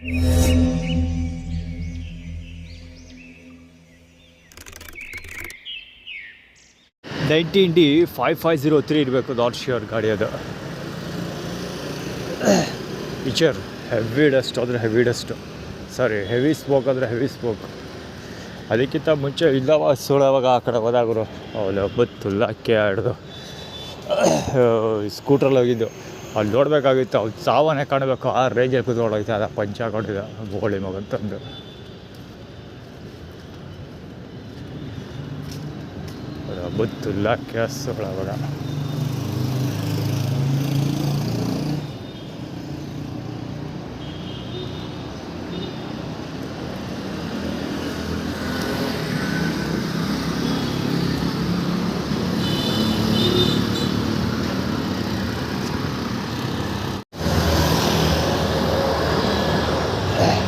$19D5503 ಇರಬೇಕು, not sure ಗಾಡಿ ಅದು. ಪಿಕ್ಚರ್ ಹೆವಿ ಡಸ್ಟ್ ಆದರೆ ಹೆವಿ ಡಸ್ಟು, ಸಾರಿ ಹೆವಿ ಸ್ಮೋಕ್ ಅಂದರೆ ಹೆವಿ ಸ್ಮೋಕ್. ಅದಕ್ಕಿಂತ ಮುಂಚೆ ಇಲ್ಲವ ಸುಳವಾಗ ಆ ಕಡೆ ಹೋದಾಗರು ಅವಳು ಬತ್ತುಲ್ಲಕ್ಕೆ ಹಿಡ್ದು ಸ್ಕೂಟ್ರಲ್ಲಿ ಹೋಗಿದ್ದು. ಅಲ್ಲಿ ನೋಡಬೇಕಾಗಿತ್ತು, ಅವ್ರು ಸಾವನ್ನೇ ಕಾಣಬೇಕು, ಆ ರೇಂಜಲ್ಲಿ ಕೂತ್ಕೊಂಡೋಗ್ತಾ ಅದ ಪಂಚ ಹಾಕೊಂಡಿದ್ದ ಗೋಳಿ ಮಗಂತಂದು. ಬತ್ತುಲ್ಲಕ್ಕೆ ಸುಳವಾಗ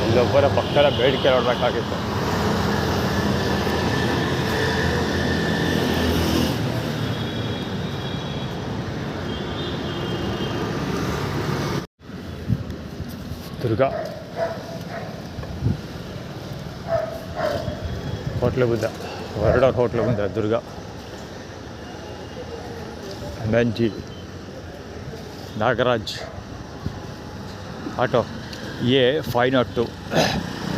ಇಲ್ಲೊಬ್ಬರ ಪಕ್ಕದ ಬೇಡಿಕೆ ನೋಡಬೇಕಾಗಿತ್ತು. ದುರ್ಗಾ ಹೋಟ್ಲು ಬುದ್ಧ, ಹೊರಡೋರ್ hotel Buddha Durga. MNG Nagaraj auto A502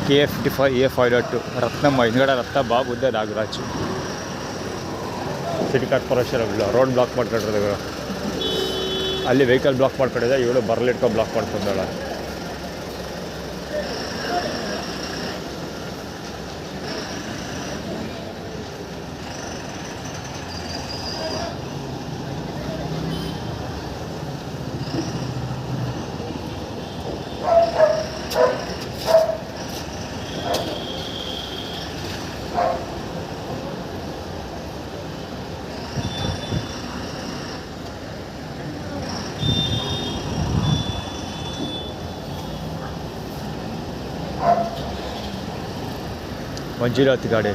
K55 A502 Ratnamma ಹಿಂದ್ಗಡೆ Ratnamma Buddha Nagaraj. City corporation road block ಮಾಡ್ಕೊಂಡಿರೋದು, ಅಲ್ಲಿ ವೆಹಿಕಲ್ ಬ್ಲಾಕ್ ಮಾಡ್ಕೊಂಡಿದೆ, ಇವಳು ಬರಲಿಟ್ಕೊಂಡು ಬ್ಲಾಕ್ ಮಾಡ್ಕೊಂಡಾಳ. ಮಂಜುನಾಥ್ ಗಾಡಿ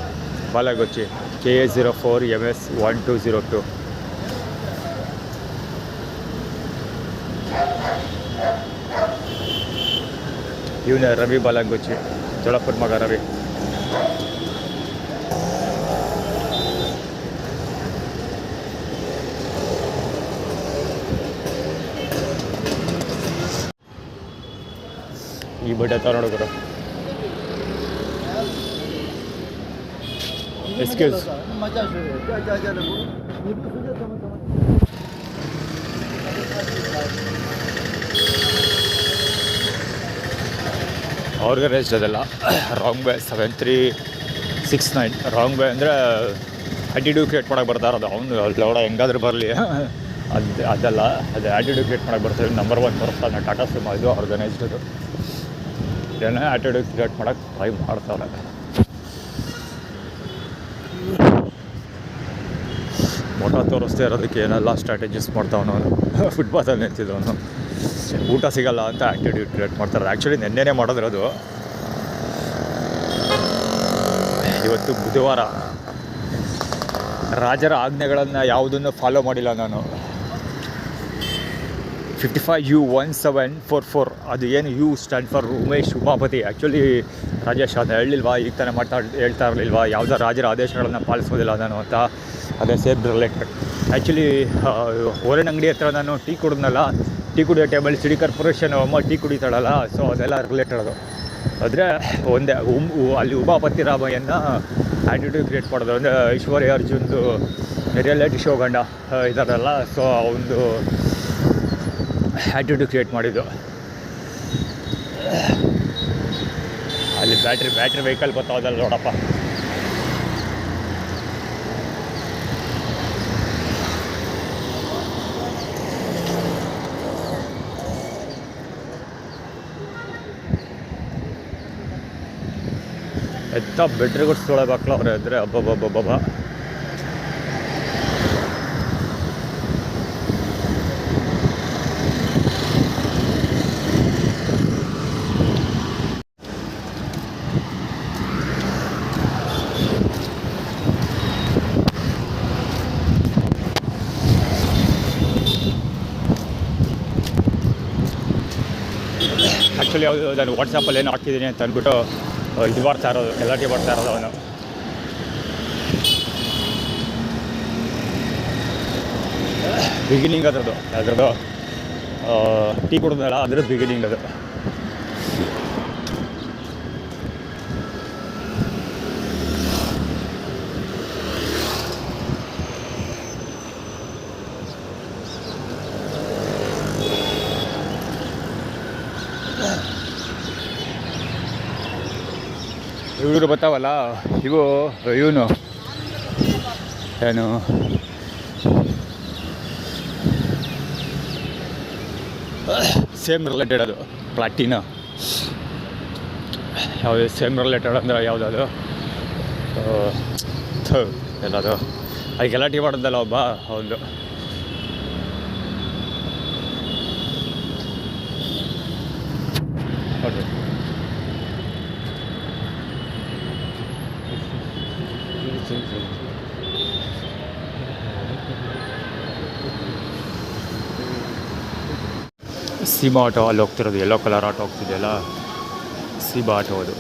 ಬಾಲಗೊಚ್ಚಿ KA04 MS 1202. ಇವನ ರವಿ ಬಾಲಗೊಚ್ಚಿ, ಜೋಳಪ್ಪನ ಮಗ ರವಿ. ಈ ಬಡ್ಡೆ ತ ನೋಡಿದ್ರು. Excuse. ಆರ್ಗನೈಸ್ಡ್ ಅದಲ್ಲ, ರಾಂಗ್ ವೇ 7369 ರಾಂಗ್ ವೇ ಅಂದರೆ ಆ್ಯಟಿಟ್ಯೂಡ್ ಕ್ರಿಯೇಟ್ ಮಾಡೋಕ್ಕೆ ಬರ್ತಾರೆ. ಅದು ಅವನು ಲೌಡ ಹೆಂಗಾದ್ರೂ ಬರಲಿ, ಅದಲ್ಲ, ಅದು ಆ್ಯಟಿಟ್ಯೂಡ್ ಕ್ರಿಯೇಟ್ ಮಾಡೋಕ್ಕೆ ಬರ್ತಾರೆ. ನಂಬರ್ 1 ಬರುತ್ತಾನೆ ಟಾಟಾ ಸಿಮ್, ಇದು ಆರ್ಗನೈಸ್ಡ್. ಅದು ಏನೋ ಆ್ಯಟಿಟ್ಯೂಡ್ ಕ್ರಿಯೇಟ್ ಮಾಡೋಕ್ಕೆ ಟ್ರೈ ಮಾಡ್ತಾರೆ. ಫೋಟೋ ತೋರಿಸ್ತಾ ಇರೋದಕ್ಕೆ ಏನೆಲ್ಲ ಸ್ಟ್ರಾಟಜಿಸ್ ಮಾಡ್ತಾವನು. ಫುಟ್ಪಾತಲ್ಲಿ ನಿಂತಿದ್ದವನು, ಊಟ ಸಿಗಲ್ಲ ಅಂತ ಆ್ಯಟಿಟ್ಯೂಡ್ ಕ್ರಿಯೇಟ್ ಮಾಡ್ತಾರೆ. ಆ್ಯಕ್ಚುಲಿ ನೆನ್ನೆನೇ ಮಾಡೋದಿರೋದು. ಇವತ್ತು ಬುಧವಾರ, ರಾಜರ ಆಜ್ಞೆಗಳನ್ನು ಯಾವುದನ್ನು ಫಾಲೋ ಮಾಡಿಲ್ಲ ನಾನು. 55U1744 ಅದು ಏನು U stand for Umesh Umapathi. Actually Rajesh ಅದನ್ನ ಹೇಳಿಲ್ವಾ, ಈಗ ತಾನೇ ಹೇಳ್ತಾ ಇರಲಿಲ್ವಾ ಯಾವುದೋ ರಾಜರ ಆದೇಶಗಳನ್ನು ಪಾಲಿಸೋದಿಲ್ಲ ನಾನು ಅಂತ. ಅದೇ ಸೇಮ್ ರಿಲೇಟೆಡ್. ಆ್ಯಕ್ಚುಲಿ ಓರನ್ ಅಂಗಡಿ ಹತ್ರ ನಾನು ಟೀ ಕುಡಿದ್ನಲ್ಲ, ಟೀ ಕುಡಿಯೋ ಟೈಮಲ್ಲಿ ಸಿಟಿ ಕಾರ್ಪೊರೇಷನ್ ಅಮ್ಮ ಟೀ ಕುಡಿತಾಳಲ್ಲ, ಸೊ ಅದೆಲ್ಲ ರಿಲೇಟೆಡ್. ಅದು ಆದರೆ ಒಂದೇ ಅಲ್ಲಿ ಉಮಾಪತಿ ರಾಮಯ್ಯನ ಆ್ಯಟಿಟ್ಯೂಡ್ ಕ್ರಿಯೇಟ್ ಮಾಡೋದು. ಅಂದರೆ ಐಶ್ವರ್ಯ ಅರ್ಜುನ್ದು ರಿಯಾಲಿಟಿ ಶೋ ಗಂಡ ಇದ್ದಾರಲ್ಲ, ಸೊ ಒಂದು ಆ್ಯಟಿಟ್ಯೂಡ್ ಕ್ರಿಯೇಟ್ ಮಾಡಿದ್ದು. ಅಲ್ಲಿ ಬ್ಯಾಟ್ರಿ ವೆಹಿಕಲ್ ಬರ್ತಾವದಲ್ಲ ನೋಡಪ್ಪ. ಎತ್ತ ಬೆಟ್ರಿ ಗುಡ್ಸ್ಕೊಳಬೇಕಲ್ಲ ಅವ್ರು ಇದ್ದರೆ ಹಬ್ಬ. ಲಾಸ್ಟಲ್ಲಿ ಯಾವುದು ನಾನು ವಾಟ್ಸಪ್ಪಲ್ಲಿ ಏನು ಹಾಕಿದ್ದೀನಿ ಅಂತ ಅಂದ್ಬಿಟ್ಟು ಇದು ಬರ್ತಾ ಇರೋದು, ಗಲಾಟೆ ಬರ್ತಾ ಇರೋದು ಅವನು. ಬಿಗಿನಿಂಗ್ ಅದರದ್ದು ಟೀ ಕುಡಿದ್ನಲ್ಲ ಅದ್ರದ್ದು ಬಿಗಿನಿಂಗ್ ಅದು. ಇವರು ಬರ್ತಾವಲ್ಲ ಇವನು ಏನು ಸೇಮ್ ರಿಲೇಟೆಡ್ ಅದು ಪ್ಲಾಟಿನ. ಯಾವುದು ಸೇಮ್ ರಿಲೇಟೆಡ್ ಅಂದರೆ ಯಾವುದದು ಎಲ್ಲದು ಅದು ಗಲಾಟೆ ಮಾಡೋದಲ್ಲ ಒಬ್ಬ ಒಂದು. ನೋಡಿರಿ ಸೀಮಾ ಆಟೋ ಅಲ್ಲಿ ಹೋಗ್ತಿರೋದು, ಯೆಲ್ಲೋ ಕಲರ್ ಆಟೋ ಹೋಗ್ತಿದೆಯಲ್ಲ ಸೀಬಾ ಆಟೋ ಅದು.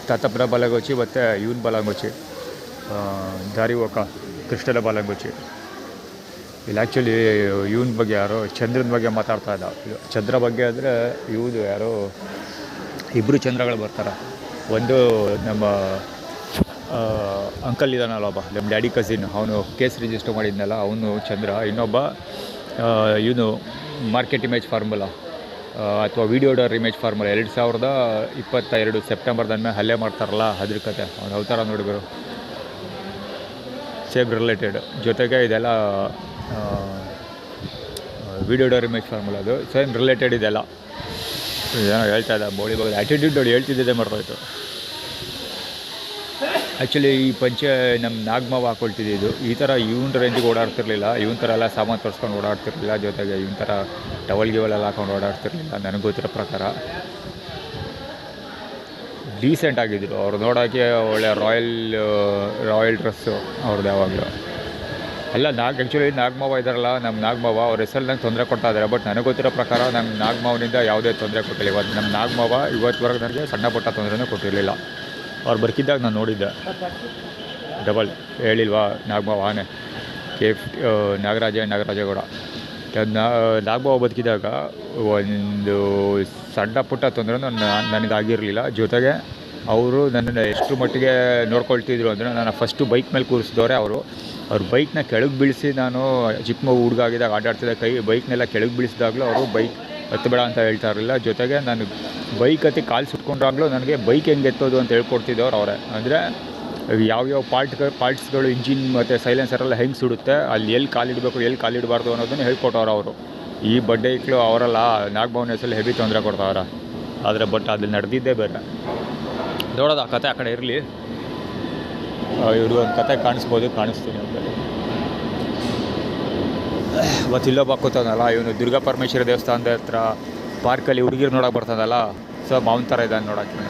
ತಾತಪ್ಪನ ಬಾಲಂಗೋಚಿ ಮತ್ತು ಇವನ್ ಬಾಲಂಗೋಚಿ, ದಾರಿ ಹೋಕ ಕೃಷ್ಣನ ಬಾಲಂಗೋಚಿ. ಇಲ್ಲಿ ಆ್ಯಕ್ಚುಲಿ ಇವನ್ ಬಗ್ಗೆ ಯಾರೋ ಚಂದ್ರನ ಬಗ್ಗೆ ಮಾತಾಡ್ತಾ ಇದ್ದ. ಚಂದ್ರ ಬಗ್ಗೆ ಅಂದರೆ ಇವನು ಯಾರೋ ಇಬ್ಬರು ಚಂದ್ರಗಳು ಬರ್ತಾರೆ. ಒಂದು ನಮ್ಮ ಅಂಕಲ್ ಇದ್ದಾನಲ್ಲ ಒಬ್ಬ, ನಮ್ಮ ಡ್ಯಾಡಿ ಕಸಿನ್, ಅವನು ಕೇಸ್ ರಿಜಿಸ್ಟರ್ ಮಾಡಿದ್ನಲ್ಲ ಅವನು ಚಂದ್ರ. ಇನ್ನೊಬ್ಬ ಇವನು ಮಾರ್ಕೆಟ್ ಇಮೇಜ್ ಫಾರ್ಮುಲಾ ಅಥವಾ ವಿಡಿಯೋ ಡರ್ ಇಮೇಜ್ ಫಾರ್ಮುಲಾ 2022 ಸೆಪ್ಟೆಂಬರ್ದನ್ನ ಹಲ್ಲೆ ಮಾಡ್ತಾರಲ್ಲ ಅದ್ರ ಕತೆ. ಅವ್ನು ಅವತಾರ ನೋಡಿದ್ರು, ಸೇಮ್ ರಿಲೇಟೆಡ್. ಜೊತೆಗೆ ಇದೆಲ್ಲ ವಿಡಿಯೋ ಡರ್ ಇಮೇಜ್ ಫಾರ್ಮುಲಾ ಅದು ಸೇಮ್ ರಿಲೇಟೆಡ್. ಇದೆಲ್ಲ ಏನೋ ಹೇಳ್ತಾ ಇದ್ದ ಬೋಳಿ ಬಗ್ಗೆ ಆ್ಯಟಿಟ್ಯೂಡ್ ನೋಡಿ ಹೇಳ್ತಿದ್ದೆ ಮಾಡ್ತಾಯಿತ್ತು. ಆ್ಯಕ್ಚುಲಿ ಈ ಪಂಚೆ ನಮ್ಮ ನಾಗಮಾವ ಹಾಕ್ಕೊಳ್ತಿದ್ದು ಈ ಥರ ಇವನ್ ರೇಂಜಿಗೆ ಓಡಾಡ್ತಿರ್ಲಿಲ್ಲ. ಇವನ್ ಥರ ಎಲ್ಲ ಸಾಮಾನು ತೋರಿಸ್ಕೊಂಡು ಓಡಾಡ್ತಿರ್ಲಿಲ್ಲ. ಜೊತೆಗೆ ಇವನ್ ಥರ ಟವಲ್ ಗಿವಲೆಲ್ಲ ಹಾಕೊಂಡು ಓಡಾಡ್ತಿರ್ಲಿಲ್ಲ. ನನಗೆ ಗೊತ್ತಿರೋ ಪ್ರಕಾರ ಡೀಸೆಂಟ್ ಆಗಿದ್ದರು ಅವ್ರು. ನೋಡೋಕ್ಕೆ ಒಳ್ಳೆ ರಾಯಲ್ ಡ್ರೆಸ್ಸು ಅವ್ರದ್ದು ಯಾವಾಗಲೂ. ಎಲ್ಲ ಆ್ಯಕ್ಚುಲಿ ನಾಗಮಾವ ಇದ್ದಾರಲ್ಲ, ನಮ್ಮ ನಾಗಮಾವ ಅವ್ರ ಹೆಸರಲ್ಲಿ ನಂಗೆ ತೊಂದರೆ ಕೊಡ್ತಾ ಇದ್ದಾರೆ. ಬಟ್ ನನಗೆ ಗೊತ್ತಿರೋ ಪ್ರಕಾರ ನಮ್ಮ ನಾಗಮಾವನಿಂದ ಯಾವುದೇ ತೊಂದರೆ ಕೊಟ್ಟಿಲ್ಲ. ಇವತ್ತು ನಮ್ಮ ನಾಗಮಾವ ಇವತ್ತುವರೆಗೆ ನನಗೆ ಸಣ್ಣ ಪುಟ್ಟ ತೊಂದರೆನೂ ಕೊಟ್ಟಿರಲಿಲ್ಲ. ಅವ್ರು ಬರ್ಕಿದ್ದಾಗ ನಾನು ನೋಡಿದ್ದೆ. ಡಬಲ್ ಹೇಳಿಲ್ವಾ ನಾಗಮಾವ ಆನೆ ನಾಗರಾಜೇಗೌಡ. ನಾಗಮಾವ ಬದುಕಿದಾಗ ಒಂದು ಸಣ್ಣ ಪುಟ್ಟ ತೊಂದರೆನೂ ನನಗಾಗಿರಲಿಲ್ಲ. ಜೊತೆಗೆ ಅವರು ನನ್ನನ್ನು ಎಷ್ಟು ಮಟ್ಟಿಗೆ ನೋಡ್ಕೊಳ್ತಿದ್ರು ಅಂದರೆ, ನಾನು ಫಸ್ಟು ಬೈಕ್ ಮೇಲೆ ಕೂರಿಸಿದವರೇ ಅವರು. ಅವ್ರ ಬೈಕ್ನ ಕೆಳಗೆ ಬೀಳಿಸಿ, ನಾನು ಚಿಕ್ಕ ಮಗು ಹುಡುಗಾಗಿದ್ದಾಗ ಆಟಾಡ್ತಿದ್ದೆ, ಬೈಕ್ನೆಲ್ಲ ಕೆಳಗೆ ಬೀಳಿಸಿದಾಗಲೂ ಅವರು ಬೈಕ್ ಹತ್ತಬೇಡ ಅಂತ ಹೇಳ್ತಾ ಇರಲಿಲ್ಲ. ಜೊತೆಗೆ ನಾನು ಬೈಕ್ ಹತ್ತಿ ಕಾಲು ಸುಟ್ಕೊಂಡ್ರಾಗಲೂ ನನಗೆ ಬೈಕ್ ಹೆಂಗೆ ಎತ್ತೋದು ಅಂತ ಹೇಳ್ಕೊಡ್ತಿದ್ದವ್ರು ಅವರೇ. ಅಂದರೆ ಯಾವ್ಯಾವ ಪಾರ್ಟ್ಸ್ಗಳು ಇಂಜಿನ್ ಮತ್ತು ಸೈಲೆನ್ಸರೆಲ್ಲ ಹೆಂಗೆ ಸುಡುತ್ತೆ, ಅಲ್ಲಿ ಎಲ್ಲಿ ಕಾಲಿಡಬೇಕು ಎಲ್ಲಿ ಕಾಲಿಡಬಾರ್ದು ಅನ್ನೋದನ್ನು ಹೇಳ್ಕೊಟ್ಟವ್ರು ಅವರು. ಈ ಬಡ್ಡೆಗಳು ಅವರೆಲ್ಲ ನಾಗಭವನ ಹೆಸರಲ್ಲಿ ಹೆವಿ ತೊಂದರೆ ಕೊಡ್ತಾವ್ರೆ. ಆದರೆ ಬಟ್ ಅಲ್ಲಿ ನಡೆದಿದ್ದೇ ಬೇರೆ. ನೋಡೋದು ಆ ಕತೆ ಆ ಕಡೆ ಇರಲಿ. ಇವರು ಒಂದು ಕತೆ ಕಾಣಿಸ್ತೀನಿ ಅಂತ. ಮತ್ತು ಇಲ್ಲೊಬ್ಬ ಕೂತಾನಲ್ಲ ಇವನು, ದುರ್ಗಾ ಪರಮೇಶ್ವರಿ ದೇವಸ್ಥಾನದ ಹತ್ರ ಪಾರ್ಕಲ್ಲಿ ಹುಡುಗಿರು ನೋಡೋಕೆ ಬರ್ತಾನಲ್ಲ, ಸೊ ಮಾವನ ಥರ ಇದ್ದಾನೆ ನೋಡೋಕ್ಕೆ.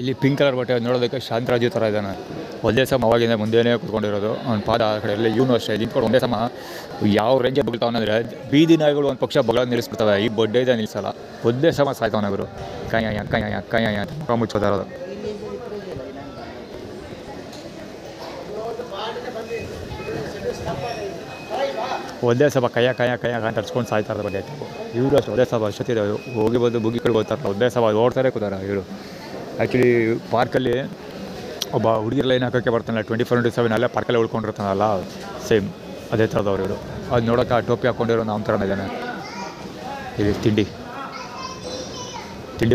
ಇಲ್ಲಿ ಪಿಂಕ್ ಕಲರ್ ಬಟ್ಟೆ ನೋಡೋದಕ್ಕೆ ಶಾಂತರಾಜು ಥರ ಇದ್ದಾನೆ. ಒಂದೇ ಸಮ ಅವಾಗಿಂದ ಮುಂದೆನೇ ಕೂತ್ಕೊಂಡಿರೋದು. ಅವ್ನ ಪಾದ ಆ ಕಡೆ ಎಲ್ಲ ಇವನು ಅಷ್ಟೇ ನಿಂತ್ಕೊಂಡು ಒಂದೇ ಸಮ ಯಾವ ರೇಂಜೇ ಬಗ್ತಾವನಂದರೆ, ಬೀದಿ ನಾಯಿಗಳು ಒಂದು ಪಕ್ಷ ಬಗಳ ನಿಲ್ಲಿಸ್ಬಿಡ್ತವೆ, ಈ ಬಡ್ಡೆ ಇದೆ ನಿಲ್ಲಿಸಲ್ಲ. ಒಂದೇ ಸಮ ಸಾಯ್ತವನ ಇವರು. ಕಯ್ಯ ಅಂತ ಮುಚ್ಚೋದ ಇರೋದು. ಒಂದೇ ಸಮ ಕಯ್ಯ ಅಂತ ತರ್ಸ್ಕೊಂಡು ಸಾಯ್ತಾ ಇರೋದು ಬಡ್ಡೆ ಆಯ್ತು. ಇವರು ಅಷ್ಟು ಒಂದೇ ಸಮ ಅಷ್ಟೊತ್ತಿದೆ ಹೋಗಿ ಬಂದು ಬುಗ್ಗಿಗಳು ಹೋಗ್ತಾರಲ್ಲ, ಒಂದೇ ಸಮ ಓಡ್ತಾರೆ ಕೂತಾರೆ ಇವರು. ಆ್ಯಕ್ಚುಲಿ ಪಾರ್ಕಲ್ಲಿ ಒಬ್ಬ ಹುಡುಗಿರ ಲೈನ್ ಹಾಕೋಕ್ಕೆ ಬರ್ತಾನಲ್ಲ 24/7 ಅಲ್ಲೇ ಪಾರ್ಕಲ್ಲೇ ಉಳ್ಕೊಂಡಿರ್ತಾನಲ್ಲ, ಸೇಮ್ ಅದೇ ಥರದವ್ರು ಇವರು. ಅದು ನೋಡೋಕೆ ಆ ಟೋಪಿ ಹಾಕ್ಕೊಂಡಿರೋ ನಮ್ಮ ಥರನೇ ಇದ್ದಾನೆ. ಇದು ತಿಂಡಿ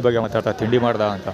ಬಗ್ಗೆ ಮಾತಾಡ್ತಾ, ತಿಂಡಿ ಮಾಡ್ದ ಅಂತ.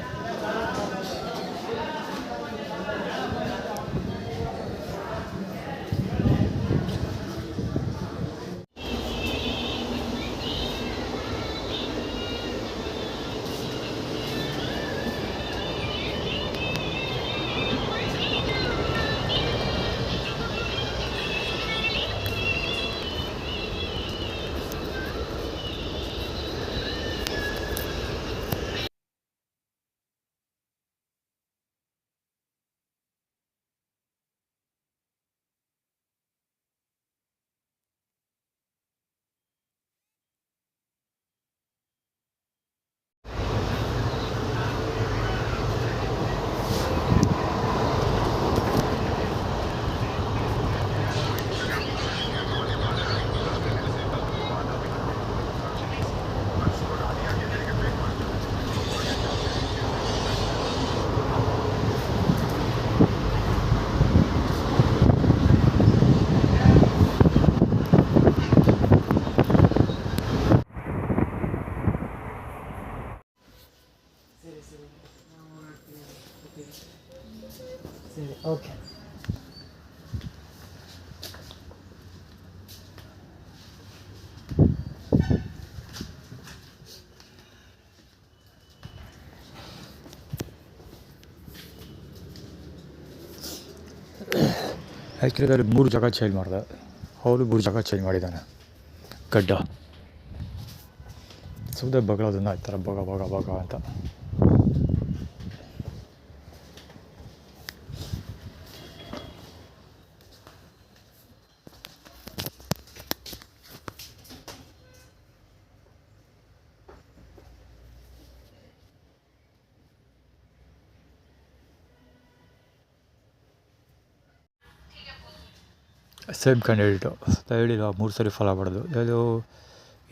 ಓಕೆ. ಆ್ಯಕ್ಚುಲಿ ಅಲ್ಲಿ 3 ಜಾಗ ಚೇಂಜ್ ಮಾಡಿದೆ. ಅವನು 3 ಜಾಗ ಚೇಂಜ್ ಮಾಡಿದ್ದಾನೆ. ಗಡ್ಡ ಸುಮ್ಮನೆ ಬಗಳೋದನ್ನು ಈ ಥರ ಬಗ ಬಗ ಬಗ ಅಂತ. ಸೇಮ್ ಕ್ಯಾಂಡಿಡೇಟು ಹೇಳಿಲ್ಲ 3 ಸರಿ ಫಾಲೋ ಮಾಡೋದು. ಅದು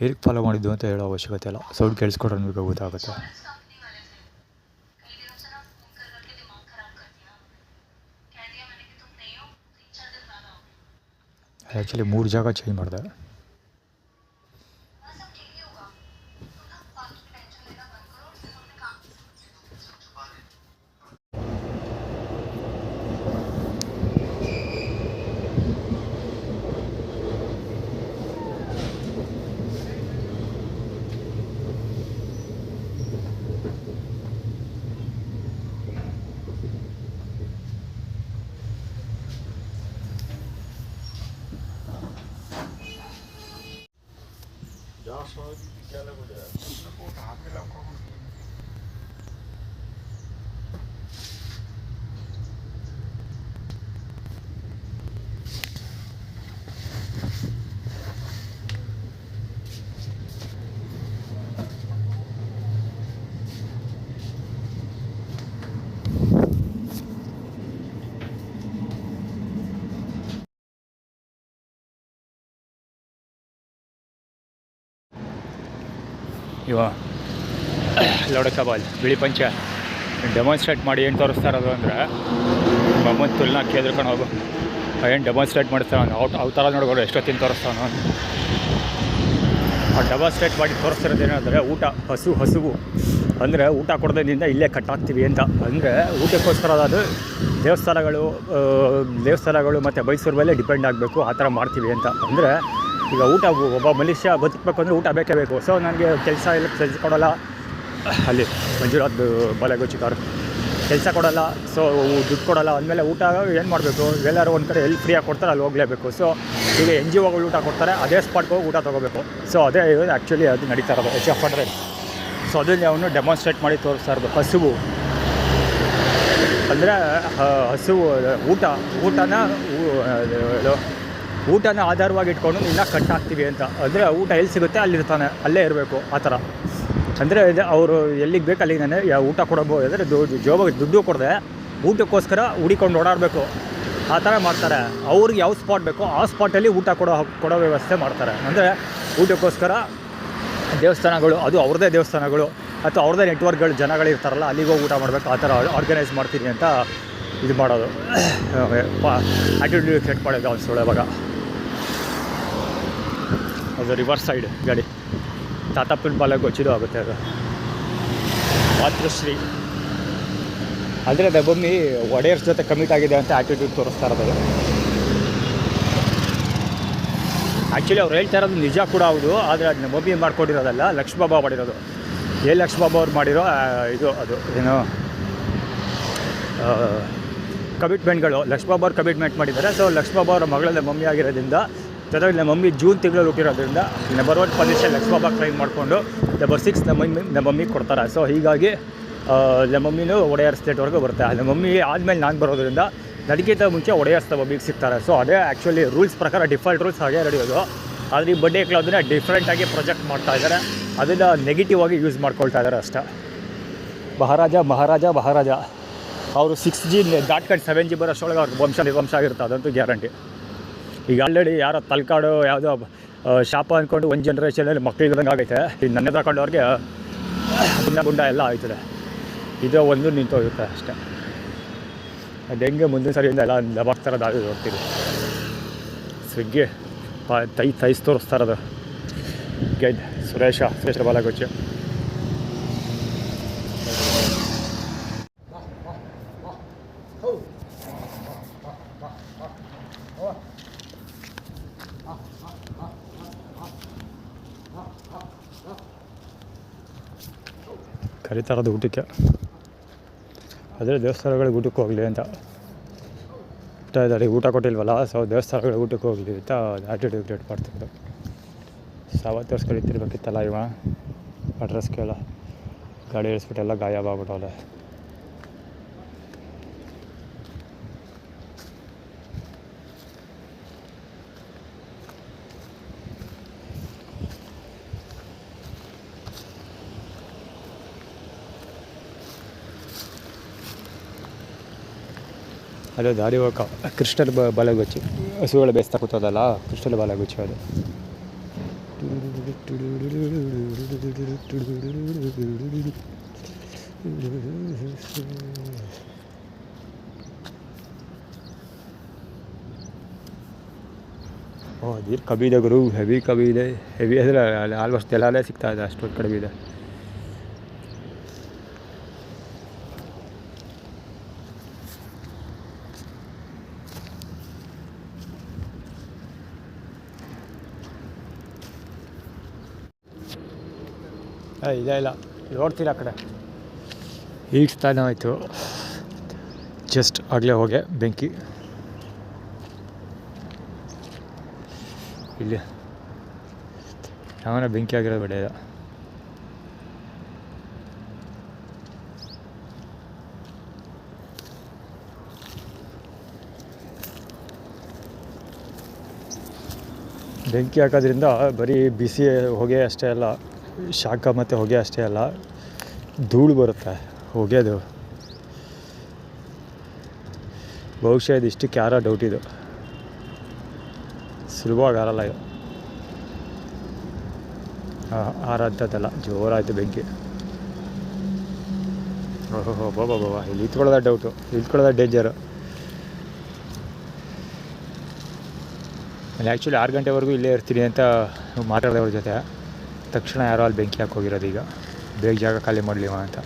ಏನಕ್ಕೆ ಫಾಲೋ ಮಾಡಿದ್ದು ಅಂತ ಹೇಳೋ ಅವಶ್ಯಕತೆ ಇಲ್ಲ. ಸೌಂಡ್ ಕೇಳಿಸ್ಕೊಂಡ್ರೆ ನಮಗೆ ಗೊತ್ತಾಗುತ್ತೆ. ಆ್ಯಕ್ಚುಲಿ 3 ಜಾಗ ಚೇಂಜ್ ಮಾಡಿದೆ. ಇವ ಲೋಡಕಬಾಲ್ ಬಿಳಿ ಪಂಚ ಡೆಮಾನ್ಸ್ಟ್ರೇಟ್ ಮಾಡಿ ಏನು ತೋರಿಸ್ತಾ ಇರೋದು ಅಂದರೆ ಮೊಹಮ್ಮದ್ ತುಲ್ನ ಕೇಳ್ಕೊಂಡು ಹೋಗು ಏನು ಡೆಮಾನ್ಸ್ಟ್ರೇಟ್ ಮಾಡಿಸ್ತಾನೆ ಅವು ಥರ ನೋಡ್ಬೋದು ಎಷ್ಟೊತ್ತಿನ ತೋರಿಸ್ತಾನೋ. ಆ ಡೆಮಾನ್ಸ್ಟ್ರೇಟ್ ಮಾಡಿ ತೋರಿಸ್ತಿರೋದು ಏನಂದರೆ ಊಟ ಹಸುವು ಅಂದರೆ ಊಟ ಕೊಡೋದ್ರಿಂದ ಇಲ್ಲೇ ಕಟ್ಟಾಗ್ತೀವಿ ಅಂತ. ಅಂದರೆ ಊಟಕ್ಕೋಸ್ಕರ ಅದು ದೇವಸ್ಥಾನಗಳು ಮತ್ತು ಮೈಸೂರು ಮೇಲೆ ಡಿಪೆಂಡ್ ಆಗಬೇಕು, ಆ ಥರ ಮಾಡ್ತೀವಿ ಅಂತ. ಅಂದರೆ ಈಗ ಊಟ ಒಬ್ಬ ಮನುಷ್ಯ ಬದುಕಬೇಕು ಅಂದರೆ ಊಟ ಬೇಕೇ ಬೇಕು. ಸೊ ನನಗೆ ಕೆಲಸ ಕೊಡೋಲ್ಲ, ಅಲ್ಲಿ ಮಂಜುನಾಥ್ ಬಾಲೆಗೊಚ್ಚಿಕಾರು ಕೆಲಸ ಕೊಡೋಲ್ಲ, ಸೊ ದುಡ್ಡು ಕೊಡೋಲ್ಲ ಅಂದಮೇಲೆ ಊಟ ಏನು ಮಾಡಬೇಕು? ಎಲ್ಲರೂ ಒಂದು ಕಡೆ ಎಲ್ಲಿ ಫ್ರೀಯಾಗಿ ಕೊಡ್ತಾರೆ ಅಲ್ಲಿ ಹೋಗಲೇಬೇಕು. ಸೊ ಈಗ NGOಗಳು ಊಟ ಕೊಡ್ತಾರೆ, ಅದೇ ಸ್ಪಾಟ್ಗೆ ಹೋಗಿ ಊಟ ತೊಗೋಬೇಕು. ಸೊ ಅದೇ ಆ್ಯಕ್ಚುಲಿ ಅದು ನಡೀತಾ ಇರೋದು HF100. ಸೊ ಅದನ್ನ ಅವನು ಡೆಮಾನ್ಸ್ಟ್ರೇಟ್ ಮಾಡಿ ತೋರಿಸ್ತಾ ಇರೋದು. ಹಸುವು ಅಂದರೆ ಊಟನ ಆಧಾರವಾಗಿ ಇಟ್ಕೊಂಡು ನಿನ್ನ ಕಟ್ಟಾಗ್ತೀವಿ ಅಂತ. ಅಂದರೆ ಊಟ ಎಲ್ಲಿ ಸಿಗುತ್ತೆ ಅಲ್ಲಿರ್ತಾನೆ, ಅಲ್ಲೇ ಇರಬೇಕು ಆ ಥರ. ಅಂದರೆ ಅವರು ಎಲ್ಲಿಗೆ ಬೇಕು ಅಲ್ಲಿಗೆ ನಾನು ಊಟ ಕೊಡಬಹುದು. ಅಂದರೆ ಜೋಬಾಗಿ ದುಡ್ಡು ಕೊಡದೆ ಊಟಕ್ಕೋಸ್ಕರ ಹುಡಿಕೊಂಡು ಓಡಾಡಬೇಕು, ಆ ಥರ ಮಾಡ್ತಾರೆ. ಅವ್ರಿಗೆ ಯಾವ ಸ್ಪಾಟ್ ಬೇಕೋ ಆ ಸ್ಪಾಟಲ್ಲಿ ಊಟ ಕೊಡೋ ವ್ಯವಸ್ಥೆ ಮಾಡ್ತಾರೆ. ಅಂದರೆ ಊಟಕ್ಕೋಸ್ಕರ ದೇವಸ್ಥಾನಗಳು, ಅದು ಅವ್ರದ್ದೇ ದೇವಸ್ಥಾನಗಳು ಅಥವಾ ಅವ್ರದ್ದೇ ನೆಟ್ವರ್ಕ್ಗಳು ಜನಗಳಿರ್ತಾರಲ್ಲ, ಅಲ್ಲಿಗೆ ಹೋಗಿ ಊಟ ಮಾಡಬೇಕು, ಆ ಥರ ಆರ್ಗನೈಸ್ ಮಾಡ್ತೀನಿ ಅಂತ ಇದು ಮಾಡೋದು. ಆ್ಯಟಿಟ್ಯೂಡ್ ಸೆಟ್ ಮಾಡೋದು ಅನ್ಸೋಳು. ಇವಾಗ ಅದು ರಿವರ್ಸ್ ಸೈಡ್ ಗಾಡಿ ತಾತಾಪುರ ಬಾಲೆಗೊಚ್ಚಿದು ಆಗುತ್ತೆ. ಅದು ಮಾತೃಶ್ರೀ ಅಂದರೆ ದಬ್ಬಮ್ಮಿ ಒಡೆಯರ್ಸ್ ಜೊತೆ ಕಮಿಟ್ ಆಗಿದೆ ಅಂತ ಆ್ಯಟಿಟ್ಯೂಡ್ ತೋರಿಸ್ತಾ ಇರೋದು. ಆ್ಯಕ್ಚುಲಿ ಅವ್ರು ಹೇಳ್ತಾ ಇರೋದು ನಿಜ ಕೂಡ ಹೌದು, ಆದರೆ ಅದನ್ನ ಮಮ್ಮಿ ಮಾಡ್ಕೊಂಡಿರೋದಲ್ಲ, ಲಕ್ಷ್ಮೀಬಾಬಾ ಮಾಡಿರೋದು. ಲಕ್ಷ್ಮೀಬಾಬಾ ಅವ್ರು ಮಾಡಿರೋ ಇದು ಅದು ಏನು ಕಮಿಟ್ಮೆಂಟ್ಗಳು ಲಕ್ಷ್ಮೀಬಾಬಾ ಅವ್ರು ಕಮಿಟ್ಮೆಂಟ್ ಮಾಡಿದ್ದಾರೆ. ಸೊ ಲಕ್ಷ್ಮೀಬಾಬಾ ಅವರ ಮಗಳನ್ನ ಮಮ್ಮಿ ಆಗಿರೋದ್ರಿಂದ, ಜೊತೆಗೆ ನಮ್ಮ ಮಮ್ಮಿ ಜೂನ್ ತಿಂಗಳಲ್ಲಿ ಹುಟ್ಟಿರೋದ್ರಿಂದ ನಂಬರ್ 1 ಪೊಸಿಷನ್ ಲಕ್ಷ್ಮೀಬಾಬಾ ಕ್ಲೈಮ್ ಮಾಡಿಕೊಂಡು ನಂಬರ್ 6 ನಮ್ಮ ಮಮ್ಮಿಗೆ ಕೊಡ್ತಾರೆ. ಸೊ ಹೀಗಾಗಿ ನಮ್ಮ ಮಮ್ಮಿನೂ ಒಡೆಯರ್ ಸ್ಟೇಟ್ವರೆಗೂ ಬರುತ್ತೆ. ನಮ್ಮ ಮಮ್ಮಿ ಆದಮೇಲೆ ನಾನು ಬರೋದ್ರಿಂದ ನನಗಿಂತ ಮುಂಚೆ ಒಡೆಯರ್ಸ್ ಮಮ್ಮಿಗೆ ಸಿಗ್ತಾರೆ. ಸೊ ಅದೇ ಆ್ಯಕ್ಚುಲಿ ರೂಲ್ಸ್ ಪ್ರಕಾರ ಡಿಫಾಲ್ಟ್ ರೂಲ್ಸ್ ಹಾಗೆ ನಡೆಯೋದು. ಆದರೆ ಈ ಬಡ್ಡೆ ಕ್ಲೌದನ್ನ ಡಿಫ್ರೆಂಟಾಗಿ ಪ್ರೊಜೆಕ್ಟ್ ಮಾಡ್ತಾ ಇದ್ದಾರೆ, ಅದನ್ನು ನೆಗೆಟಿವ್ ಆಗಿ ಯೂಸ್ ಮಾಡ್ಕೊಳ್ತಾ ಇದ್ದಾರೆ ಅಷ್ಟೇ. ಮಹಾರಾಜ ಅವರು 6G ದಾಟ್ಕೊಂಡು 7G ಬರೋಷ್ಟೊಳಗೆ ಅವ್ರಿಗೆ ವಂಶ ಆಗಿರುತ್ತೆ, ಅದಂತೂ ಗ್ಯಾರಂಟಿ. ಈಗ ಆಲ್ರೆಡಿ ಯಾರೋ ತಲ್ಕಾಡು ಯಾವುದೋ ಶಾಪ ಅಂದ್ಕೊಂಡು ಒಂದು ಜನ್ರೇಷನಲ್ಲಿ ಮಕ್ಕಳಿಲ್ದಂಗೆ ಆಗೈತೆ. ಈಗ ನನ್ನೇ ತಗೊಂಡವ್ರಿಗೆ ಗುಂಡ ಎಲ್ಲ ಆಯ್ತದೆ. ಇದು ಒಂದು ನಿಂತೋಗುತ್ತೆ ಅಷ್ಟೇ. ಅದು ಹೆಂಗೆ ಮುಂದಿನ ಸರಿಯಿಂದ ಎಲ್ಲ ಲಬಾಗ್ತಾರೋದು ಅದು ನೋಡ್ತೀವಿ. ಸ್ವಿಗ್ಗಿ ತೈಸ್ ತೋರಿಸ್ತಾ ಇರೋದು ಗೆದ್ ಸುರೇಶ ಬಾಲೆಗೊಚ್ಚಿ. ಕರಿತಾ ಇರೋದು ಊಟಕ್ಕೆ. ಅದೇ ದೇವಸ್ಥಾನಗಳಿಗೆ ಊಟಕ್ಕೆ ಹೋಗಲಿ ಅಂತ ಇದ್ದಾರೆ. ಊಟ ಕೊಟ್ಟಿಲ್ವಲ್ಲ, ಸೊ ದೇವಸ್ಥಾನಗಳಿಗೆ ಊಟಕ್ಕೆ ಹೋಗಲಿ ಅಂತ ಆ್ಯಟಿಟ್ಯೂಡ್ ಕ್ರಿಯೇಟ್ ಮಾಡ್ತಿದ್ರು. ಸಾವತ್ತು ವರ್ಷ ಕಲಿತಿರ್ಬೇಕಿತ್ತಲ್ಲ ಇವ ಅಡ್ರೆಸ್ಗೆಲ್ಲ ಗಾಡಿ ಇಳಿಸ್ಬಿಟ್ಟೆಲ್ಲ ಗಾಯಬ ಆಗ್ಬಿಟ್ಟವಲ್ಲ. ಅದೇ ದಾರಿ ಹೋಗ ಕ್ರಿಸ್ಟಲ್ ಬಾಲೆಗುಚ್ಚಿ ಹಸುಗಳು ಬೇಯಿಸ್ತಾ ಕೂತದಲ್ಲ, ಕ್ರಿಸ್ಟಲ್ ಬಾಲೆಗುಚ್ಚಿ ಅದು. ಅದೇ ಕಬಿ ಇದೆ ಗುರು, ಹೆವಿ ಕಬಿ ಇದೆ. ಹೆವಿ ಅಂದರೆ ಆಲ್ಮೋಸ್ಟ್ ಎಲ್ಲೇ ಸಿಗ್ತಾ ಇದೆ, ಅಷ್ಟೊಂದು ಕಡಿಮೆ ಇದೆ. ಇದೇ ಇಲ್ಲ ನೋಡ್ತೀರ ಆ ಕಡೆ. ಈಗ ಸ್ಥಾನ ಆಯಿತು, ಜಸ್ಟ್ ಆಗಲೇ ಹೋಗೆ ಬೆಂಕಿ ಇಲ್ಲಿ ಯಾವನ ಬೆಂಕಿ ಆಗಿರೋದು ಬೇಡ ಇದು. ಬೆಂಕಿ ಹಾಕೋದ್ರಿಂದ ಬರೀ ಬಿಸಿ ಹೊಗೆ ಅಷ್ಟೇ ಅಲ್ಲ, ಶಾಖ ಮತ್ತು ಹೊಗೆ ಅಷ್ಟೇ ಅಲ್ಲ, ಧೂಳು ಬರುತ್ತೆ ಹೊಗೆದು. ಬಹುಶಃ ಇದು ಇಷ್ಟಕ್ಕೆ ಯಾರೋ ಡೌಟ್ ಇದು, ಸುಲಭವಾಗಿ ಆರಲ್ಲ ಇದು. ಆರಂಥದ್ದಲ್ಲ, ಜೋರಾಯಿತು ಬೆಂಕಿ. ಓಹೋ ಬಾಬಾ, ಇಲ್ಲಿ ಇತ್ಕೊಳ್ಳೋದ ಡೌಟು, ಇತ್ಕೊಳ್ಳೋದ ಡೇಂಜರು. ನಾನು ಆ್ಯಕ್ಚುಲಿ 6 ಗಂಟೆವರೆಗೂ ಇಲ್ಲೇ ಇರ್ತೀನಿ ಅಂತ ಮಾತಾಡಿದವ್ರ ಜೊತೆ. ತಕ್ಷಣ ಯಾರೋ ಅಲ್ಲಿ ಬೆಂಕಿ ಹಾಕಿ ಹೋಗಿರೋದು. ಈಗ ಬೇಗ ಜಾಗ ಖಾಲಿ ಮಾಡಲಿವ ಅಂತ.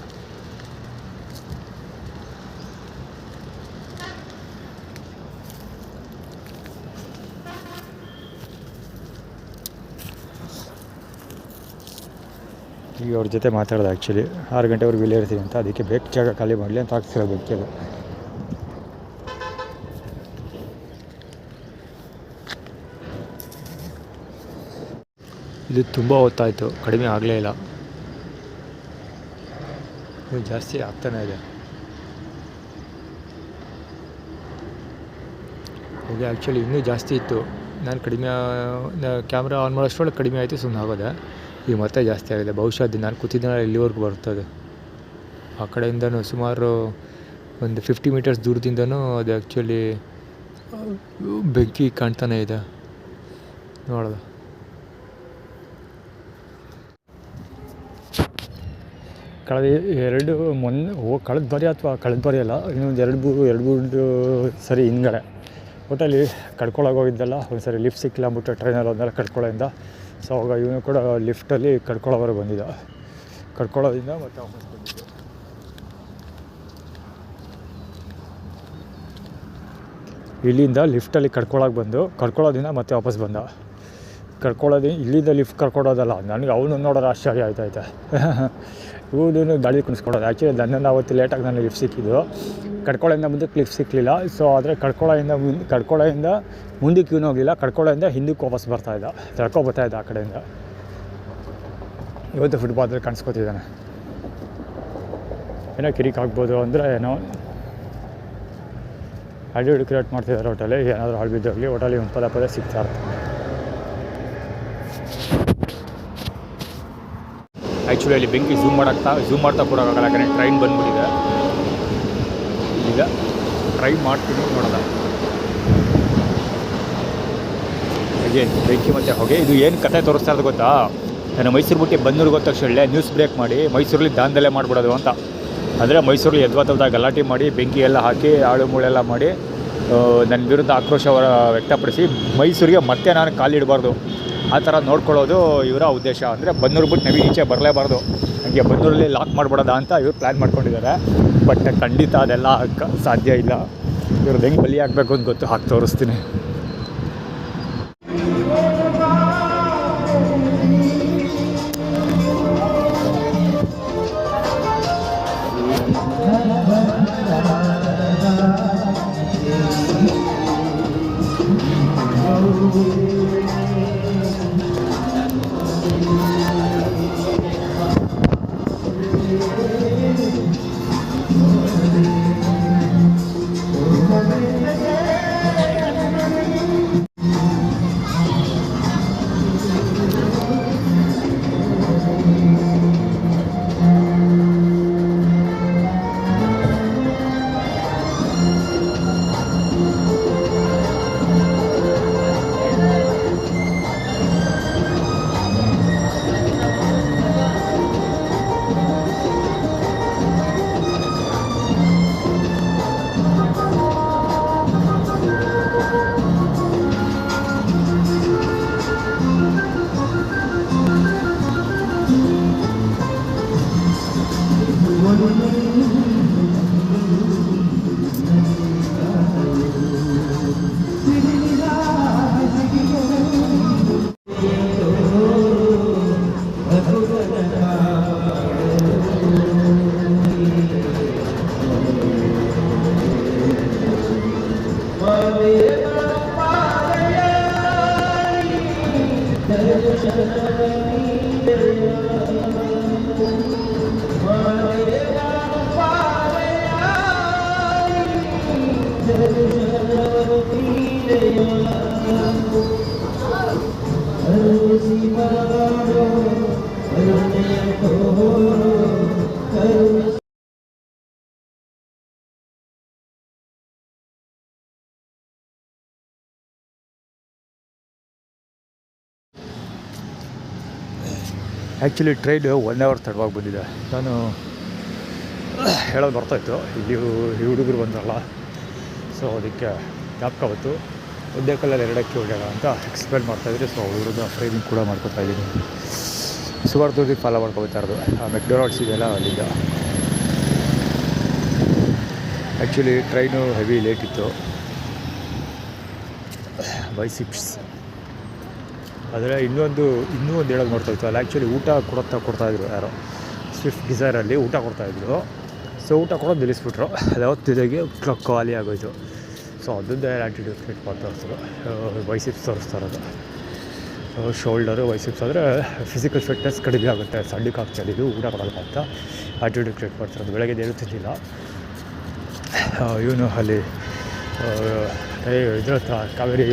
ಈಗ ಅವ್ರ ಜೊತೆ ಮಾತಾಡೋದು ಆ್ಯಕ್ಚುಲಿ 6 ಗಂಟೆವರೆಗೂ ಇಲ್ಲೇ ಇರ್ತೀನಿ ಅಂತ, ಅದಕ್ಕೆ ಬೇಗ ಜಾಗ ಖಾಲಿ ಮಾಡಲಿ ಅಂತ ಹಾಕ್ತಿರೋ ಬೆಂಕಿಯಲ್ಲಿ. ಇದು ತುಂಬ ಹೊತ್ತಾಯಿತು, ಕಡಿಮೆ ಆಗಲೇ ಇಲ್ಲ, ಇದು ಜಾಸ್ತಿ ಆಗ್ತಾನೆ ಇದೆ. ಹೋಗಿ ಆ್ಯಕ್ಚುಲಿ ಇನ್ನೂ ಜಾಸ್ತಿ ಇತ್ತು. ನಾನು ಕಡಿಮೆ ಕ್ಯಾಮ್ರಾ ಆನ್ ಮಾಡೋಷ್ಟೊಳಗೆ ಕಡಿಮೆ ಆಯಿತು, ಸುಮ್ಮನೆ ಆಗೋದೆ. ಈಗ ಮತ್ತೆ ಜಾಸ್ತಿ ಆಗಿದೆ. ಬಹುಶಃ ಅದು ನಾನು ಕೂತಿದ್ದ ಇಲ್ಲಿವರೆಗೂ ಬರ್ತದೆ. ಆ ಕಡೆಯಿಂದನೂ ಸುಮಾರು ಒಂದು 50 ಮೀಟರ್ಸ್ ದೂರದಿಂದನೂ ಅದು ಆ್ಯಕ್ಚುಲಿ ಬೆಂಕಿ ಕಾಣ್ತಾನೆ ಇದೆ. ನೋಡೋದು ಕಳೆದ ಬಾರಿ ಅಥವಾ ಕಳೆದ ಬಾರಿ ಅಲ್ಲ, ಇನ್ನೊಂದು ಎರಡು ಮೂರು ಸರಿ ಹಿಂದ್ಗಡೆ ಒಟ್ಟಲ್ಲಿ ಕಡ್ಕೊಳಗೆ ಹೋಗಿದ್ದಲ್ಲ. ಒಂದು ಸರಿ ಲಿಫ್ಟ್ ಸಿಕ್ಕಿಲ್ಲ ಅಂದ್ಬಿಟ್ಟು ಟ್ರೈನಲ್ಲಿ ಒಂದೆಲ್ಲ ಕಡ್ಕೊಳ್ಳೋದಿಂದ. ಸೊ ಅವಾಗ ಇವನು ಕೂಡ ಲಿಫ್ಟಲ್ಲಿ ಕಡ್ಕೊಳ್ಳೋವರೆಗೆ ಬಂದಿದ್ದ. ಕಡ್ಕೊಳ್ಳೋದಿಂದ ಮತ್ತೆ ವಾಪಸ್ ಬಂದಿದ್ದು. ಇಲ್ಲಿಂದ ಲಿಫ್ಟಲ್ಲಿ ಕಡ್ಕೊಳಕ್ಕೆ ಬಂದು ಕಡ್ಕೊಳ್ಳೋದಿಂದ ಮತ್ತೆ ವಾಪಸ್ ಬಂದ. ಇಲ್ಲಿಂದ ಲಿಫ್ಟ್ ಕರ್ಕೊಡೋದಲ್ಲ, ನನಗೆ ಅವನು ನೋಡೋದು ಆಶ್ಚರ್ಯ ಆಯ್ತೈತೆ. ಇವನು ಗಾಡಿ ಕುಣಿಸ್ಕೊಡೋದು. ಆ್ಯಕ್ಚುಲಿ ನನ್ನನ್ನು ಅವತ್ತು ಲೇಟಾಗಿ ನನಗೆ ಲಿಫ್ಟ್ ಸಿಕ್ಕಿದ್ದು. ಕಡ್ಕೊಳ್ಳೋಯಿಂದ ಮುಂದಕ್ಕೆ ಲಿಫ್ಟ್ ಸಿಕ್ಕಲಿಲ್ಲ. ಸೊ ಆದರೆ ಕಡ್ಕೊಳ್ಳೋಯಿಂದ ಮುಂದಕ್ಕೆ ಇವನು ಹೋಗಲಿಲ್ಲ, ಕಡ್ಕೊಳ್ಳೋದಿಂದ ಹಿಂದಕ್ಕೆ ವಾಪಸ್ ಬರ್ತಾಯಿದ್ದ, ಬರ್ತಾಯಿದ್ದ ಆ ಕಡೆಯಿಂದ. ಇವತ್ತು ಫುಟ್ಪಾತ್ರಲ್ಲಿ ಕಾಣಿಸ್ಕೊತಿದ್ದಾನೆ. ಏನೋ ಕಿರಿಕ್ ಆಗ್ಬೋದು ಅಂದರೆ ಏನೋ ಆ್ಯಟಿಟ್ಯೂಡ್ ಕ್ರಿಯೇಟ್ ಮಾಡ್ತಿದ್ದಾರೆ ಹೋಟೆಲಿ. ಏನಾದರೂ ಹಾಳು ಬಿದ್ದೋಗಲಿ, ಹೋಟೆಲಿ ಒಂದು ಪದೇ ಸಿಗ್ತಾ ಇರ್ತಾರೆ. ಆ್ಯಕ್ಚುಲಿ ಅಲ್ಲಿ ಬೆಂಕಿ ಝೂಮ್ ಮಾಡ್ತಾ ಕೊಡೋಕ್ಕಾಗಲ್ಲ, ಯಾಕಂದರೆ ಟ್ರೈನ್ ಬಂದುಬಿಟ್ಟಿದೆ. ಈಗ ಟ್ರೈ ಮಾಡ್ತೀನಿ ನೋಡೋದ. ಹಾಗೆ ಬೆಂಕಿ ಮತ್ತು ಹೊಗೆ. ಇದು ಏನು ಕತೆ ತೋರಿಸ್ತಾ ಇರೋದು ಗೊತ್ತಾ? ನಾನು ಮೈಸೂರು ಬಿಟ್ಟು ಬಂದೂರು ಗೊತ್ತ ತಕ್ಷಣ ನ್ಯೂಸ್ ಬ್ರೇಕ್ ಮಾಡಿ ಮೈಸೂರಲ್ಲಿ ದಾಂಧಲೆ ಮಾಡಿಬಿಡೋದು ಅಂತ. ಅಂದರೆ ಮೈಸೂರಲ್ಲಿ ಎದ್ವಾತವ್ದಾಗ ಗಲಾಟೆ ಮಾಡಿ ಬೆಂಕಿ ಎಲ್ಲ ಹಾಕಿ ಆಳು ಮೂಳೆಲ್ಲ ಮಾಡಿ ನನ್ನ ವಿರುದ್ಧ ಆಕ್ರೋಶ ವ್ಯಕ್ತಪಡಿಸಿ ಮೈಸೂರಿಗೆ ಮತ್ತೆ ನಾನು ಕಾಲಿಡಬಾರ್ದು ಆ ಥರ ನೋಡ್ಕೊಳ್ಳೋದು ಇವರ ಉದ್ದೇಶ. ಅಂದರೆ ಬನ್ನೂರು ಬಿಟ್ಟು ನಮಗೆ ಈಚೆ ಬರಲೇಬಾರ್ದು, ಹಾಗೆ ಬನ್ನೂರಲ್ಲಿ ಲಾಕ್ ಮಾಡಿಬಿಡೋದ ಅಂತ ಇವ್ರು ಪ್ಲ್ಯಾನ್ ಮಾಡ್ಕೊಂಡಿದ್ದಾರೆ. ಬಟ್ ಖಂಡಿತ ಅದೆಲ್ಲ ಸಾಧ್ಯ ಇಲ್ಲ. ಇವ್ರದ್ದು ಹೆಂಗೆ ಬಲಿ ಆಗಬೇಕು ಅಂತ ಗೊತ್ತು, ಹಾಕಿ ತೋರಿಸ್ತೀನಿ. ಆ್ಯಕ್ಚುಲಿ ಟ್ರೈನ್ 1 ಅವರ್ ತಡವಾಗಿ ಬಂದಿದೆ. ನಾನು ಹೇಳೋದು ಬರ್ತಾಯಿತ್ತು, ಇಲ್ಲಿ ಈ ಹುಡುಗರು ಬಂದ್ರಲ್ಲ, ಸೊ ಅದಕ್ಕೆ ಜ್ಞಾಪಕ ಬಂತು. ಒಂದೇ ಕಲ್ಲಲ್ಲಿ 2 ಹೊಡೆಯೋಣ ಅಂತ ಎಕ್ಸ್ಪ್ಲೇನ್ ಮಾಡ್ತಾಯಿದ್ರು. ಸೊ ಅವ್ರದ್ದು ಟ್ರೈನಿಂಗ್ ಕೂಡ ಮಾಡ್ಕೊತಾಯಿದ್ದೀನಿ. ಸುಮಾರು ದೂರಕ್ಕೆ ಫಾಲೋ ಮಾಡ್ಕೊಳ್ತಾ ಇರೋದು. ಮೆಕ್ಡೊನಾಲ್ಡ್ಸ್ ಇದೆಯಲ್ಲ, ಅಲ್ಲಿಂದ. ಆ್ಯಕ್ಚುಲಿ ಟ್ರೈನು ಹೆವಿ ಲೇಟ್ ಇತ್ತು. ಬೈ 6. ಆದರೆ ಇನ್ನೂ ಒಂದು ಹೇಳೋದು ಮಾಡ್ತಾಯಿತ್ತು ಅಲ್ಲಿ. ಆ್ಯಕ್ಚುಲಿ ಊಟ ಕೊಡ್ತಾಯಿದ್ರು ಯಾರೋ ಸ್ವಿಫ್ಟ್ ಡಿಸೈರಲ್ಲಿ ಊಟ ಕೊಡ್ತಾಯಿದ್ರು. ಸೊ ಊಟ ಕೊಡೋದು ನಿಲ್ಲಿಸ್ಬಿಟ್ರು. ಅದು ಯಾವತ್ತಿದಾಗೆ ಖಾಲಿ ಆಗೋಯ್ತು. ಸೊ ಅದರಿಂದ ಆ್ಯಟಿಟ್ಯೂಡ್ ಕ್ರಿಯೇಟ್ ಮಾಡ್ತಾ ಇರ್ತಾರೆ. ಬೈಸಿಪ್ಸ್ ತೋರಿಸ್ತಾ ಇರೋದು. ಶೋಲ್ಡರು ಬೈಸಿಪ್ಸ್ ಆದರೆ ಫಿಸಿಕಲ್ ಫಿಟ್ನೆಸ್ ಕಡಿಮೆ ಆಗುತ್ತೆ, ಸಣ್ಣಕ್ಕೆ ಆಗ್ತಾಯಿದೆ, ಇದು ಊಟ ಕೊಡೋಲ್ಲ ಅಂತ ಆ್ಯಟಿಟ್ಯೂಡ್ ಕ್ರಿಯೇಟ್ ಮಾಡ್ತಿರೋದು. ಬೆಳಗ್ಗೆ ಏನೂ ತಿಂದಿಲ್ಲ. ಇವನು ಅಲ್ಲಿ ಇದ್ರ ಹತ್ರ ಕಾವೇರಿ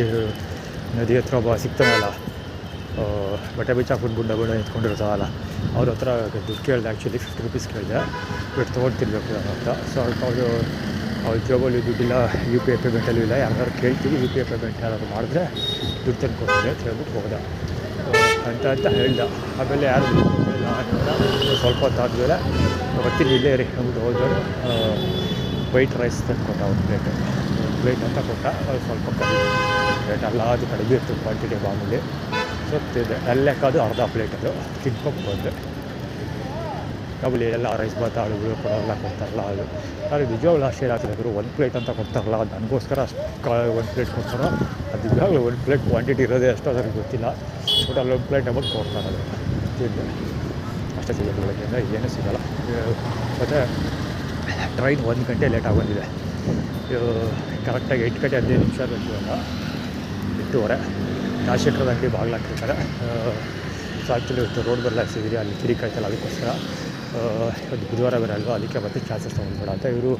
ನದಿ ಹತ್ರ ಒಬ್ಬ ಸಿಗ್ತಾನಲ್ಲ, ಬಟ್ಟೆ ಬಿಚ್ಚಾಕ್ಬಿಟ್ಟು ಗುಂಡ ನಿಂತ್ಕೊಂಡಿರ್ತಾವಲ್ಲ, ಅವ್ರ ಹತ್ರ ದುಡ್ಡು ಕೇಳಿದೆ. ಆ್ಯಕ್ಚುಲಿ 50 ರೂಪೀಸ್ ಕೇಳಿದೆ, ಬಿಟ್ಟು ತೊಗೊಂಡು ತಿನ್ನಬೇಕು ಅಂತ. ಸೊ ಅವ್ರ ಜಾಬಲ್ಲಿ ದುಡ್ಡಿಲ್ಲ, UPI ಪೇಮೆಂಟಲ್ಲೂ ಇಲ್ಲ. ಯಾರು ಕೇಳ್ತೀವಿ UPI ಪೇಮೆಂಟ್ ಯಾರಾದ್ರು ಮಾಡಿದ್ರೆ ದುಡ್ಡು ತಂದು ಕೊಡ್ತೀನಿ ಅಂತ ಹೇಳ್ಬಿಟ್ಟು ಹೋದ ಅಂತ ಹೇಳ್ದ. ಆಮೇಲೆ ಯಾರು ಸ್ವಲ್ಪ ಹೊತ್ತಾದ್ಮೇಲೆ ಬರ್ತೀನಿ ಇಲ್ಲೇ ರೀ ಅಂದ್ಬಿಟ್ಟು ಹೋದವರು ವೈಟ್ ರೈಸ್ ತಂದು ಕೊಟ್ಟ. ಒಂದು ಪ್ಲೇಟ್ ಅಂತ ಕೊಟ್ಟ. ಅದು ಸ್ವಲ್ಪ ಕಡಿಮೆ ರೇಟ್ ಅಲ್ಲ, ಅದು ಕಡಿಮೆ ಇತ್ತು ಕ್ವಾಂಟಿಟಿ ಮಾಮೂಲಿ. ಸೊ ತಿಂದೆ. ಲೆಕ್ಕದು ಅರ್ಧ ಪ್ಲೇಟ್ ಅದು ತಿನ್ಕೊಂಡು ಬಂದೆ. ಮಾಮೂಲಿ ಎಲ್ಲ ರೈಸ್ ಬಾತ್ ಆಳುಗಳು ಕೊಡೋಲ್ಲ ಕೊಡ್ತಾರಲ್ಲ ಅದು. ಆದರೆ ನಿಜವಾಗ್ಲೂ ಆಶ್ಚರ್ಯ ಆಗ್ತಿದ್ರು. 1 ಪ್ಲೇಟ್ ಅಂತ ಕೊಡ್ತಾರಲ್ಲ, ಅದು ನನಗೋಸ್ಕರ ಅಷ್ಟು 1 ಪ್ಲೇಟ್ ಕೊಡ್ತಾರೋ. ಅದು ನಿಜವಾಗ್ಲೂ 1 ಪ್ಲೇಟ್ ಕ್ವಾಂಟಿಟಿ ಇರೋದೇ ಅಷ್ಟು ಅದಕ್ಕೆ ಗೊತ್ತಿಲ್ಲ. ಬಟ್ ಅಲ್ಲಿ 1 ಪ್ಲೇಟ್ ಅಂಬತ್ತು ಕೊಡ್ತಾರೆ. ಅದು ತಿಂದೆ. ಅಷ್ಟೇ ಸಿಗೋದು ಬೆಳಗ್ಗೆಯಿಂದ ಏನೂ ಸಿಗೋಲ್ಲ. ಮತ್ತು ಟ್ರೈನ್ 1 ಗಂಟೆ ಲೇಟಾಗಿ ಬಂದಿದೆ. ಕರೆಕ್ಟಾಗಿ 8 ಗಂಟೆ 15 ನಿಮಿಷ ಬಂದಿವಾಗ 8:15 ರಾಜಶೇಖರದ ಅಂಗಡಿ ಬಾಗಿಲಾಕಿರ್ತಾರೆ. ಸೊ ಆ್ಯಕ್ಚುಲಿ ಇವತ್ತು ರೋಡ್ ಬದಲಾಯಿಸಿದ್ದೀರಿ, ಅಲ್ಲಿ ಕಿರಿಕಾಯ್ತಲ್ಲ, ಅದಕ್ಕೋಸ್ಕರ ಒಂದು ಬುಧವಾರ ಬೇರೆ ಅಲ್ವಾ, ಅದಕ್ಕೆ ಮತ್ತೆ ಚಾನ್ಸಸ್ ತೊಗೊಂಡ್ಬೇಡ ಅಂತ ಇವರು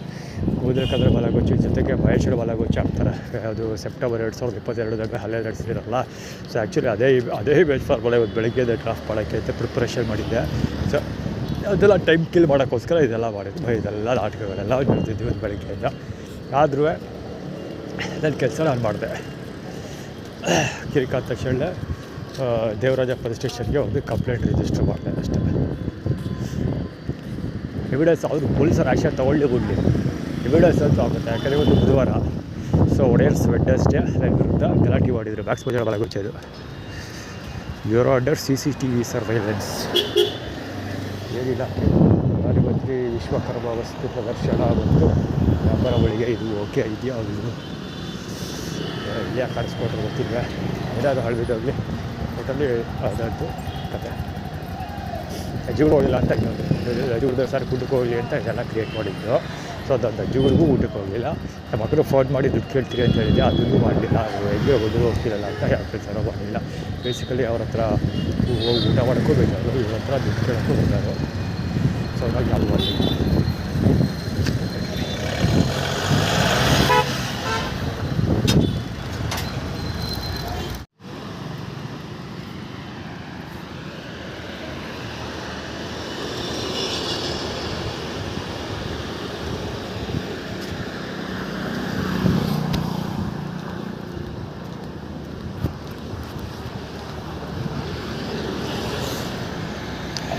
ಕೂದಲಕ್ಕಂದ್ರೆ ಬಲಗೊಚ್ಚು ಜೊತೆಗೆ ಮಹೇಶ್ವರ ಬಲಗೊಚ್ಚು ಆಗ್ತಾರೆ. ಅದು ಸೆಪ್ಟೆಂಬರ್ 2022 ಅಲ್ಲೇ ನಡೆಸಿದಿರಲ್ಲ. ಸೊ ಆ್ಯಕ್ಚುಲಿ ಅದೇ ಬೆಸ್ಟ್ ಫಾರ್ಮುಲಾ ಇವತ್ತು ಬೆಳಗ್ಗೆ ಡ್ರಾಫ್ಟ್ ಮಾಡೋಕ್ಕೆ ಅಂತ ಪ್ರಿಪ್ರೇಷನ್ ಮಾಡಿದ್ದೆ. ಸೊ ಅದೆಲ್ಲ ಟೈಮ್ ಕಿಲ್ ಮಾಡೋಕ್ಕೋಸ್ಕರ ಇದೆಲ್ಲ ಮಾಡಿದ್ದು. ಇದೆಲ್ಲ ನಾಟಕಗಳೆಲ್ಲ ನಡೆದಿದ್ವಿ ಇವತ್ತು ಬೆಳಗ್ಗೆಯಿಂದ. ಆದರೂ ನನ್ನ ಕೆಲಸ ನಾನು ಮಾಡಿದೆ. ಕಿರಿಕಾದ ತಕ್ಷಣ ದೇವರಾಜ ಪೊಲೀಸ್ ಸ್ಟೇಷನ್ಗೆ ಹೋಗಿ ಕಂಪ್ಲೇಂಟ್ ರಿಜಿಸ್ಟರ್ ಮಾಡಿದೆ ಅಷ್ಟೇ. ಎವಿಡೆನ್ಸ್ ಅವರು ಪೊಲೀಸರು ಆ್ಯಕ್ಷನ್ ತೊಗೊಳ್ಳಿ ಬಿಡಲಿ, ಎವಿಡೆನ್ಸ್ ಅಂತೂ ಆಗುತ್ತೆ. ಯಾಕಂದರೆ ಒಂದು ಬುಧವಾರ. ಸೊ ಒಡೆಯರ್ಸ್ ವೆಡ್ನೆಸ್ಡೇ ನನ್ನ ವಿರುದ್ಧ ಗಲಾಟೆ ಮಾಡಿದರು. ಬ್ಯಾಕ್ಸ್ ಬಜಾರ್ ಬಲಗೊಚ್ಚೋದು. Your under CCTV surveillance. ಏನಿಲ್ಲ, ಪ್ರಧಾನಮಂತ್ರಿ ವಿಶ್ವಕರ್ಮ ವಸ್ತು ಪ್ರದರ್ಶನ ಮತ್ತು ವ್ಯಾಪಾರ ಬಳಿಗೆ ಇದು ಓಕೆ ಇದೆಯಾ? ಅದು ಇಲ್ಲಿ ಯಾಕೆ ಕಾಣಿಸ್ಕೊಟ್ರೆ ಗೊತ್ತಿಲ್ಲ. ಏನಾದರೂ ಹಳ್ಬಿದ್ದೋಗಲಿ ಒಟ್ಟಲ್ಲಿ ಅದಂತೂ ಕತೆ. ರಜೆಗಳು ಹೋಗಲಿಲ್ಲ ಅಂತ ಇನ್ನೊಂದು ರಜೆ ಸರ್ ಕುಡ್ದುಕ್ಕೆ ಹೋಗಲಿ ಅಂತ ಇದೆಲ್ಲ ಕ್ರಿಯೇಟ್ ಮಾಡಿದ್ದು. ಸೊ ಅದು ಅಜ್ಜಿಗಳಿಗೂ ಊಟಕ್ಕೆ ಹೋಗಲಿಲ್ಲ. ನಮ್ಮ ಮಕ್ಕಳು ಫೋನ್ ಮಾಡಿ ದುಡ್ಡು ಕೇಳ್ತೀರಿ ಅಂತ ಹೇಳಿದ್ದೆ, ಅದನ್ನು ಮಾಡಲಿಲ್ಲ. ಎಲ್ಲಿ ಹೋಗೋದು ಹೋಗ್ತಿರಲ್ಲ ಅಂತ ಯಾವ ಕೆಲಸನೂ ಮಾಡಲಿಲ್ಲ. ಬೇಸಿಕಲಿ ಅವ್ರ ಹತ್ರ ಹೋಗಿ ಊಟ ಮಾಡೋಕ್ಕೂ ಬೇಕಾದ್ರು, ಇವ್ರ ಹತ್ರ ದುಡ್ಡು ಕೇಳೋಕ್ಕೂ ಬೇಕಾದ್ರು. ಸೊ ಹಾಗಾಗಿ ಯಾವುದು ಮಾಡಲಿಲ್ಲ.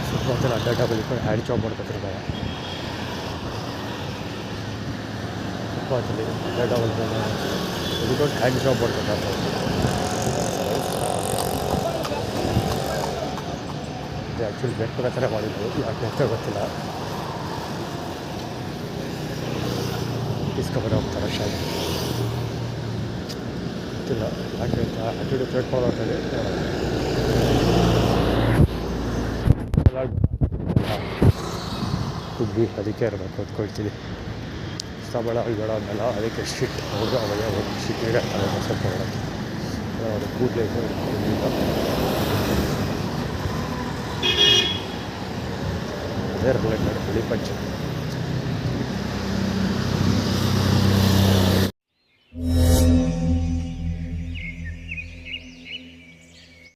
ಫುಟ್ಬಾಲ್ ಅಡ್ಡಾಟ ಬಲಿಕೊಂಡು ಹ್ಯಾಂಡ್ ಜಾಬ್ ಮಾಡ್ಕೊತಿರ್ತಾರೆ. ಫುಟ್ಬಾಲಲ್ಲಿ ಅಡ್ಡಾಟ ಬಲಿಕೊಂಡು ಹ್ಯಾಂಡ್ ಜಾಬ್ ಮಾಡ್ಕೊತಾರೆ. ಇದು ಆ್ಯಕ್ಚುಲಿ ಬೇರೆ ಥರ ಮಾಡಿದ್ದು, ಯಾಕೆ ಅಂತ ಗೊತ್ತಿಲ್ಲ. ಇಸ್ಕೊಬರೋ ಹೋಗ್ತಾರೆ ಶಾಲೆ ಗೊತ್ತಿಲ್ಲ ಯಾಕೆ ಅಂತ. ಆ್ಯಕ್ಚುಲಿ ಥ್ರೆಡ್ ಫಾಲೋ ಆಗ್ತದೆ ಕುಗ್ಗಿ ಅದಕ್ಕೆ ಇರಬೇಕು ಅಂದ್ಕೊಳ್ತೀವಿ. ಸಬಳ ಇಗಳ ಅನ್ನಲ್ಲ, ಅದಕ್ಕೆ ಶಿಟ್ ಹೋಗಿ ಅವಾಗ ಒಂದು ಶಿಟ್ ಇಡ್ತಾರೆ ಸ್ವಲ್ಪ ಹೊರಗೆ ಅದು ಕೂದಲೇ ಅದೇ ರಿಲೇಟೆಡ್ ಬಿಳಿ ಪಂಚೆ.